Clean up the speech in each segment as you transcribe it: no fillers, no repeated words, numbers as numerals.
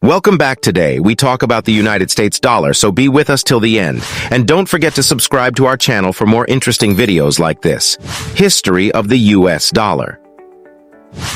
Welcome back. Today, we talk about the United States dollar, so be with us till the end. And don't forget to subscribe to our channel for more interesting videos like this. History of the US dollar.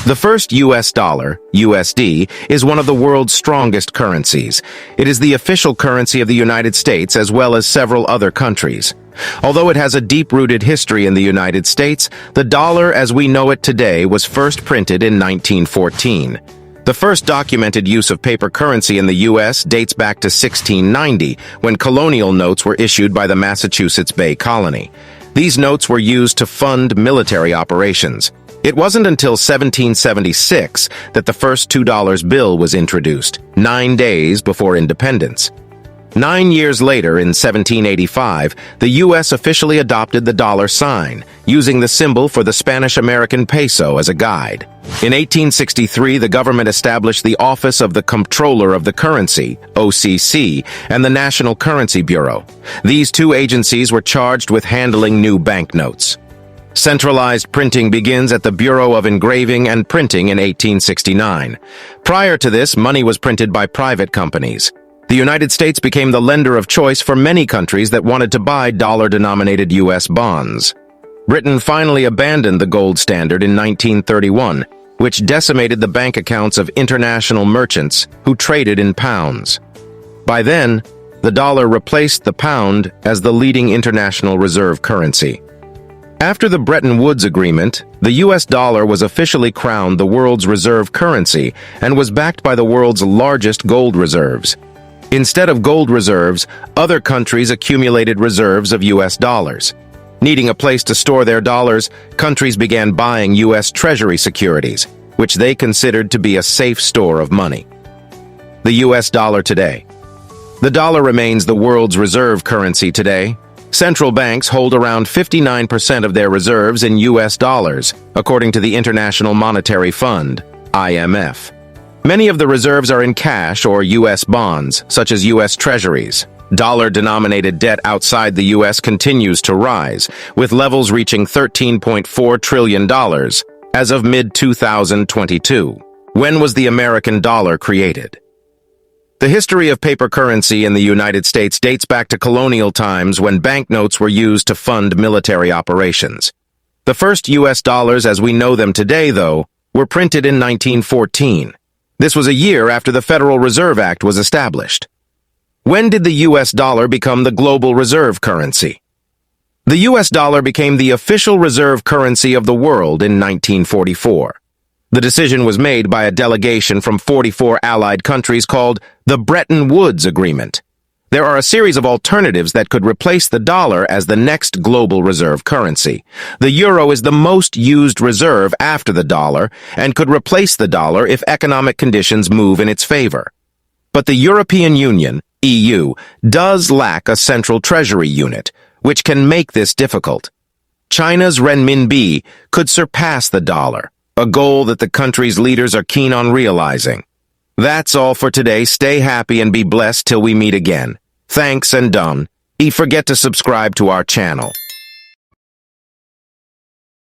The first US dollar, USD, is one of the world's strongest currencies. It is the official currency of the United States as well as several other countries. Although it has a deep-rooted history in the United States, the dollar as we know it today was first printed in 1914. The first documented use of paper currency in the U.S. dates back to 1690, when colonial notes were issued by the Massachusetts Bay Colony. These notes were used to fund military operations. It wasn't until 1776 that the first $2 bill was introduced, 9 days before independence. 9 years later, in 1785, the U.S. officially adopted the dollar sign, using the symbol for the Spanish-American peso as a guide. In 1863, the government established the Office of the Comptroller of the Currency, OCC, and the National Currency Bureau. These two agencies were charged with handling new banknotes. Centralized printing begins at the Bureau of Engraving and Printing in 1869. Prior to this, money was printed by private companies. The United States became the lender of choice for many countries that wanted to buy dollar-denominated U.S. bonds. Britain finally abandoned the gold standard in 1931, which decimated the bank accounts of international merchants who traded in pounds. By then, the dollar replaced the pound as the leading international reserve currency. After the Bretton Woods Agreement, the U.S. dollar was officially crowned the world's reserve currency and was backed by the world's largest gold reserves. Instead of gold reserves, other countries accumulated reserves of U.S. dollars. Needing a place to store their dollars, countries began buying U.S. Treasury securities, which they considered to be a safe store of money. The U.S. dollar today. The dollar remains the world's reserve currency today. Central banks hold around 59% of their reserves in U.S. dollars, according to the International Monetary Fund, IMF. Many of the reserves are in cash or U.S. bonds, such as U.S. Treasuries. Dollar-denominated debt outside the U.S. continues to rise, with levels reaching $13.4 trillion as of mid-2022. When was the American dollar created? The history of paper currency in the United States dates back to colonial times when banknotes were used to fund military operations. The first U.S. dollars as we know them today, though, were printed in 1914. This was a year after the Federal Reserve Act was established. When did the U.S. dollar become the global reserve currency? The U.S. dollar became the official reserve currency of the world in 1944. The decision was made by a delegation from 44 allied countries called the Bretton Woods Agreement. There are a series of alternatives that could replace the dollar as the next global reserve currency. The euro is the most used reserve after the dollar and could replace the dollar if economic conditions move in its favor. But the European Union, EU, does lack a central treasury unit, which can make this difficult. China's renminbi could surpass the dollar, a goal that the country's leaders are keen on realizing. That's all for today. Stay happy and be blessed till we meet again. Thanks and done. Don't forget to subscribe to our channel.